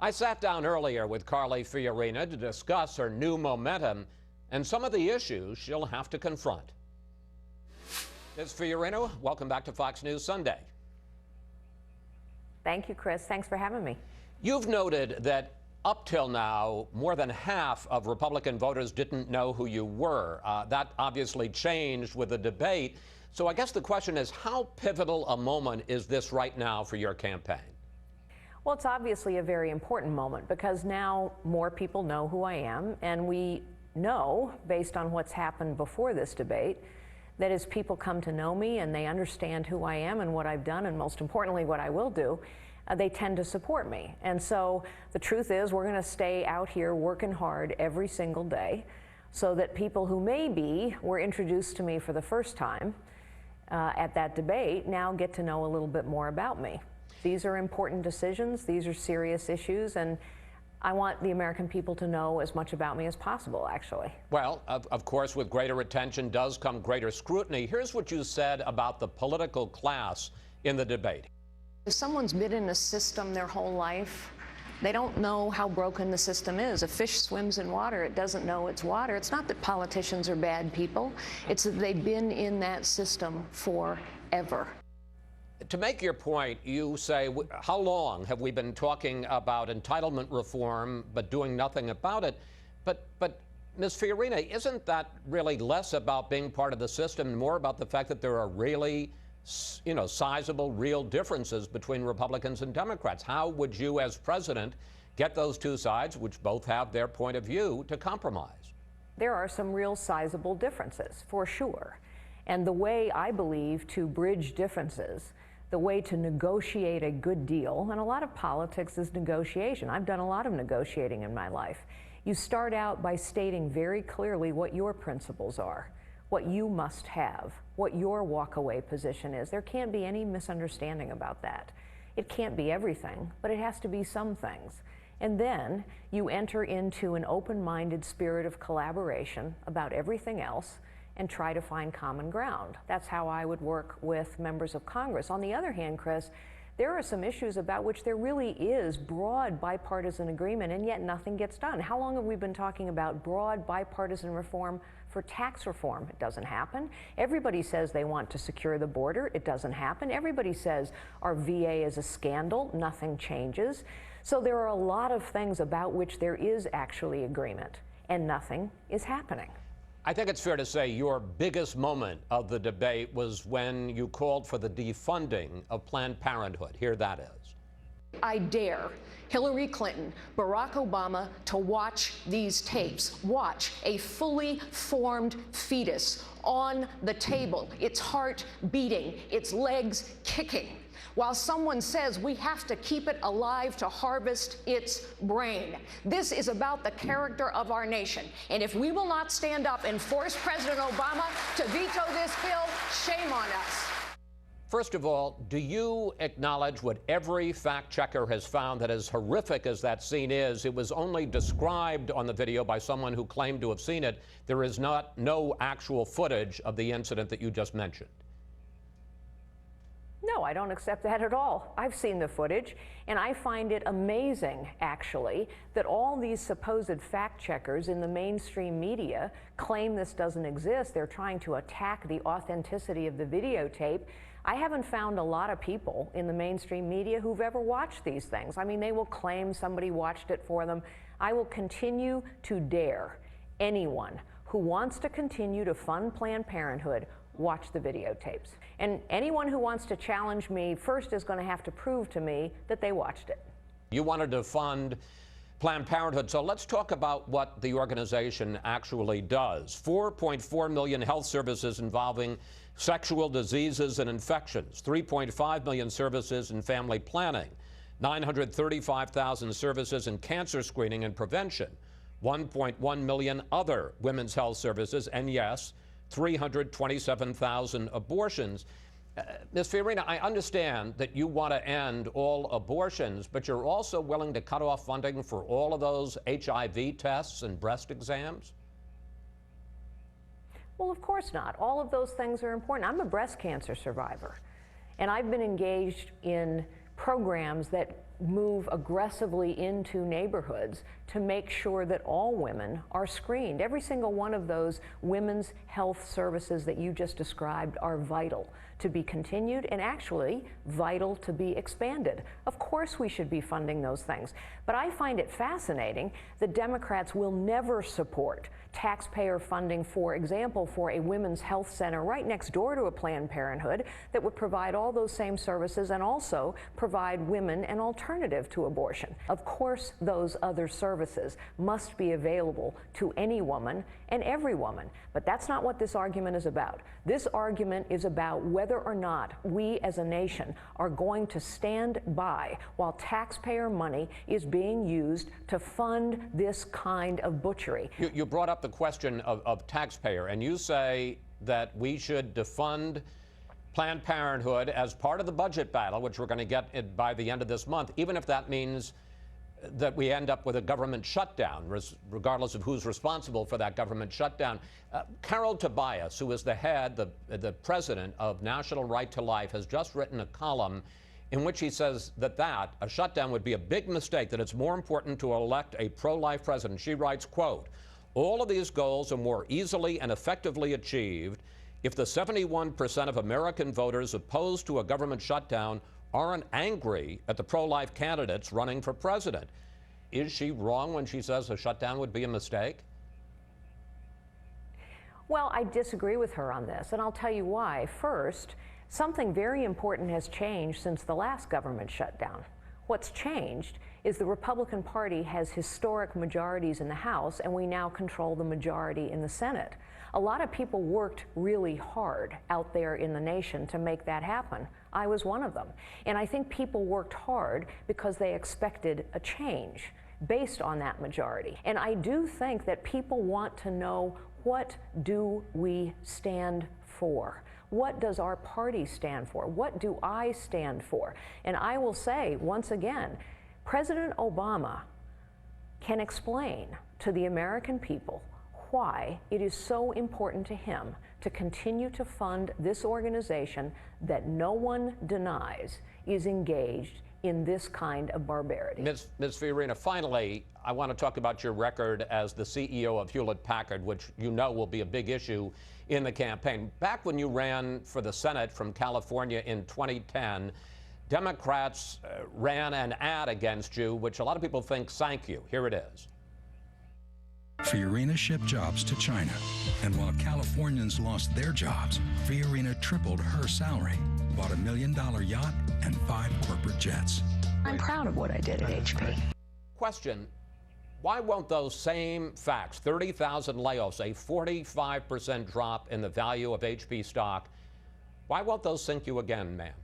I sat down earlier with Carly Fiorina to discuss her new momentum and some of the issues she'll have to confront. Ms. Fiorina, welcome back to Fox News Sunday. Thank you, Chris. Thanks for having me. You've noted that up till now, more than half of Republican voters didn't know who you were. That obviously changed with the debate. So I guess the question is, how pivotal a moment is this right now for your campaign? Well, it's obviously a very important moment because now more people know who I am, and we know, based on what's happened before this debate, that as people come to know me and they understand who I am and what I've done, and most importantly, what I will do, they tend to support me. And so the truth is, we're going to stay out here working hard every single day so that people who maybe were introduced to me for the first time at that debate now get to know a little bit more about me. These are important decisions, these are serious issues, and I want the American people to know as much about me as possible, actually. Well, of course, with greater attention does come greater scrutiny. Here's what you said about the political class in the debate. If someone's been in a system their whole life, they don't know how broken the system is. A fish swims in water, it doesn't know it's water. It's not that politicians are bad people, it's that they've been in that system forever. To make your point, you say, how long have we been talking about entitlement reform but doing nothing about it? But Ms. Fiorina, isn't that really less about being part of the system and more about the fact that there are really, sizable, real differences between Republicans and Democrats? How would you, as president, get those two sides, which both have their point of view, to compromise? There are some real sizable differences, for sure. And the way, I believe, to bridge differences, the way to negotiate a good deal, and a lot of politics is negotiation. I've done a lot of negotiating in my life. You start out by stating very clearly what your principles are, what you must have, what your walkaway position is. There can't be any misunderstanding about that. It can't be everything, but it has to be some things. And then you enter into an open-minded spirit of collaboration about everything else and try to find common ground. That's how I would work with members of Congress. On the other hand, Chris, there are some issues about which there really is broad bipartisan agreement, and yet nothing gets done. How long have we been talking about broad bipartisan reform for tax reform? It doesn't happen. Everybody says they want to secure the border. It doesn't happen. Everybody says our VA is a scandal. Nothing changes. So there are a lot of things about which there is actually agreement, and nothing is happening. I think it's fair to say your biggest moment of the debate was when you called for the defunding of Planned Parenthood. Here that is. I dare Hillary Clinton, Barack Obama to watch these tapes. Watch a fully formed fetus on the table, its heart beating, its legs kicking, while someone says we have to keep it alive to harvest its brain. This is about the character of our nation. And if we will not stand up and force President Obama to veto this bill, shame on us. First of all, do you acknowledge what every fact checker has found, that as horrific as that scene is, it was only described on the video by someone who claimed to have seen it? There is no actual footage of the incident that you just mentioned. No, I don't accept that at all. I've seen the footage, and I find it amazing, actually, that all these supposed fact checkers in the mainstream media claim this doesn't exist. They're trying to attack the authenticity of the videotape. I haven't found a lot of people in the mainstream media who've ever watched these things. I mean, they will claim somebody watched it for them. I will continue to dare anyone who wants to continue to fund Planned Parenthood watch the videotapes. And anyone who wants to challenge me first is going to have to prove to me that they watched it. You wanted to fund Planned Parenthood, so let's talk about what the organization actually does. 4.4 million health services involving sexual diseases and infections, 3.5 million services in family planning, 935,000 services in cancer screening and prevention, 1.1 million other women's health services, and yes, 327,000 abortions. Ms. Fiorina, I understand that you want to end all abortions, but you're also willing to cut off funding for all of those HIV tests and breast exams? Well, of course not. All of those things are important. I'm a breast cancer survivor, and I've been engaged in programs that move aggressively into neighborhoods to make sure that all women are screened. Every single one of those women's health services that you just described are vital to be continued and actually vital to be expanded. Of course we should be funding those things. But I find it fascinating that Democrats will never support taxpayer funding, for example, for a women's health center right next door to a Planned Parenthood that would provide all those same services and also provide women an alternative to abortion. Of course, those other services must be available to any woman and every woman. But that's not what this argument is about. This argument is about whether or not we as a nation are going to stand by while taxpayer money is being used to fund this kind of butchery. You brought up the question of taxpayer, and you say that we should defund Planned Parenthood as part of the budget battle, which we're going to get by the end of this month, even if that means that we end up with a government shutdown, regardless of who's responsible for that government shutdown. Carol Tobias, who is the president of National Right to Life, has just written a column in which he says that a shutdown would be a big mistake, that it's more important to elect a pro-life president. She writes, quote, "All of these goals are more easily and effectively achieved if the 71% of American voters opposed to a government shutdown aren't angry at the pro-life candidates running for president." Is she wrong when she says a shutdown would be a mistake? Well, I disagree with her on this, and I'll tell you why. First, something very important has changed since the last government shutdown. What's changed is the Republican Party has historic majorities in the House, and we now control the majority in the Senate. A lot of people worked really hard out there in the nation to make that happen. I was one of them. And I think people worked hard because they expected a change based on that majority. And I do think that people want to know, what do we stand for? What does our party stand for? What do I stand for? And I will say, once again, President Obama can explain to the American people why it is so important to him to continue to fund this organization that no one denies is engaged in this kind of barbarity. Ms. Fiorina, finally, I want to talk about your record as the CEO of Hewlett-Packard, which you know will be a big issue in the campaign. Back when you ran for the Senate from California in 2010, Democrats ran an ad against you, which a lot of people think sank you. Here it is. Fiorina shipped jobs to China, and while Californians lost their jobs, Fiorina tripled her salary, bought a $1 million yacht, and 5 corporate jets. I'm proud of what I did at HP. Question, why won't those same facts, 30,000 layoffs, a 45% drop in the value of HP stock, why won't those sink you again, ma'am?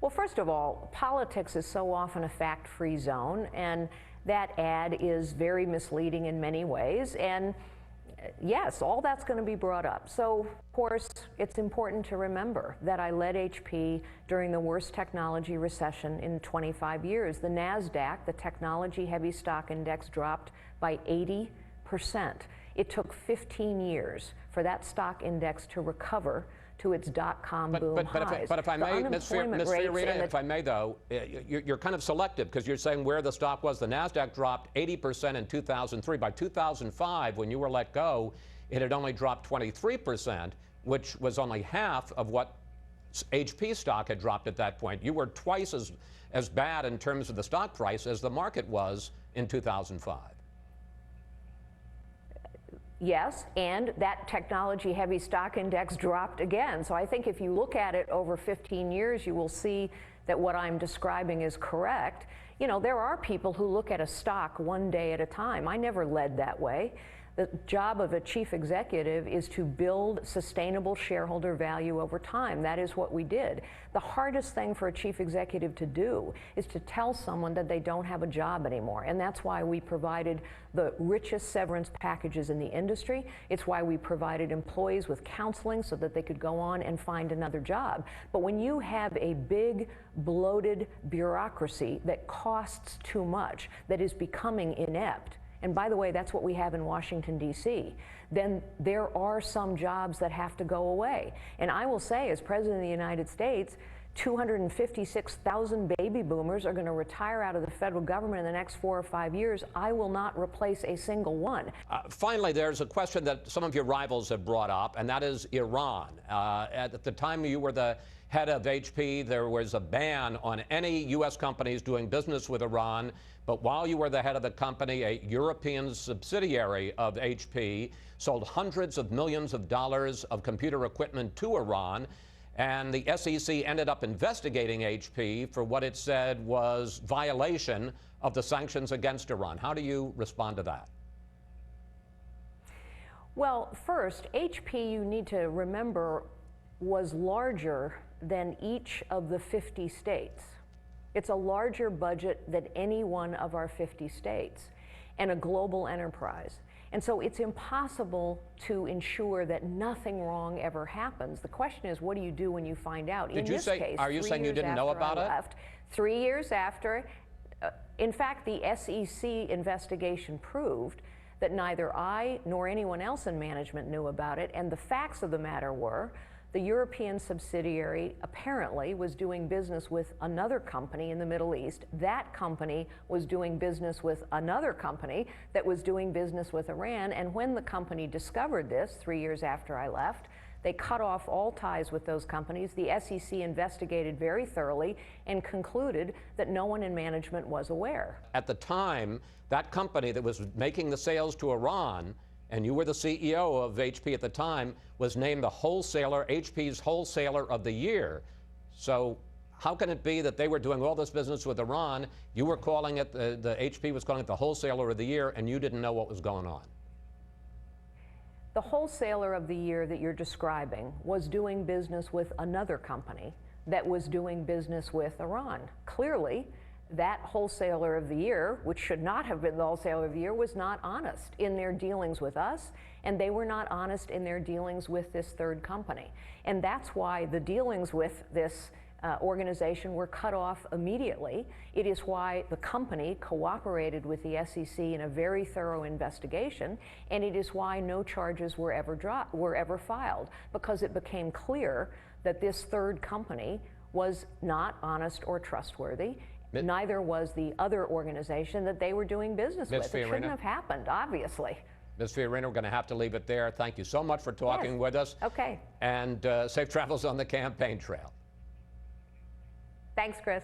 Well, first of all, politics is so often a fact-free zone, and that ad is very misleading in many ways. And yes, all that's going to be brought up. So, of course, it's important to remember that I led HP during the worst technology recession in 25 years. The NASDAQ, the technology heavy stock index, dropped by 80%. It took 15 years for that stock index to recover to its dot-com boom highs. But if I may, Ms. Fiorina, if I may, though, you're kind of selective because you're saying where the stock was. The NASDAQ dropped 80% in 2003. By 2005, when you were let go, it had only dropped 23%, which was only half of what HP stock had dropped at that point. You were twice as bad in terms of the stock price as the market was in 2005. Yes, and that technology-heavy stock index dropped again. So I think if you look at it over 15 years, you will see that what I'm describing is correct. You know, there are people who look at a stock one day at a time. I never led that way. The job of a chief executive is to build sustainable shareholder value over time. That is what we did. The hardest thing for a chief executive to do is to tell someone that they don't have a job anymore. And that's why we provided the richest severance packages in the industry. It's why we provided employees with counseling so that they could go on and find another job. But when you have a big, bloated bureaucracy that costs too much, that is becoming inept, and by the way, that's what we have in Washington, D.C., then there are some jobs that have to go away. And I will say, as President of the United States, 256,000 baby boomers are going to retire out of the federal government in the next 4 or 5 years. I will not replace a single one. Finally, there's a question that some of your rivals have brought up, and that is Iran. At the time you were the head of HP, there was a ban on any U.S. companies doing business with Iran. But while you were the head of the company, a European subsidiary of HP sold hundreds of millions of dollars of computer equipment to Iran. And the SEC ended up investigating HP for what it said was violation of the sanctions against Iran. How do you respond to that? Well, first, HP, you need to remember, was larger than each of the 50 states. It's a larger budget than any one of our 50 states and a global enterprise. And so it's impossible to ensure that nothing wrong ever happens. The question is, what do you do when you find out? Did you say, are you saying you didn't know about it? 3 years after, in fact, the SEC investigation proved that neither I nor anyone else in management knew about it. And the facts of the matter were, the European subsidiary apparently was doing business with another company in the Middle East. That company was doing business with another company that was doing business with Iran. And when the company discovered this 3 years after I left, they cut off all ties with those companies. The SEC investigated very thoroughly and concluded that no one in management was aware. At the time, that company that was making the sales to Iran, and you were the CEO of HP at the time, was named the wholesaler, HP's wholesaler of the year. So how can it be that they were doing all this business with Iran, you were calling it, the HP was calling it the wholesaler of the year, and you didn't know what was going on? The wholesaler of the year that you're describing was doing business with another company that was doing business with Iran. Clearly, that wholesaler of the year, which should not have been the wholesaler of the year, was not honest in their dealings with us, and they were not honest in their dealings with this third company. And that's why the dealings with this organization were cut off immediately. It is why the company cooperated with the SEC in a very thorough investigation, and it is why no charges were ever filed, because it became clear that this third company was not honest or trustworthy. Neither was the other organization that they were doing business with. It shouldn't have happened, obviously. Ms. Fiorina, we're going to have to leave it there. Thank you so much for talking with us. Okay. And safe travels on the campaign trail. Thanks, Chris.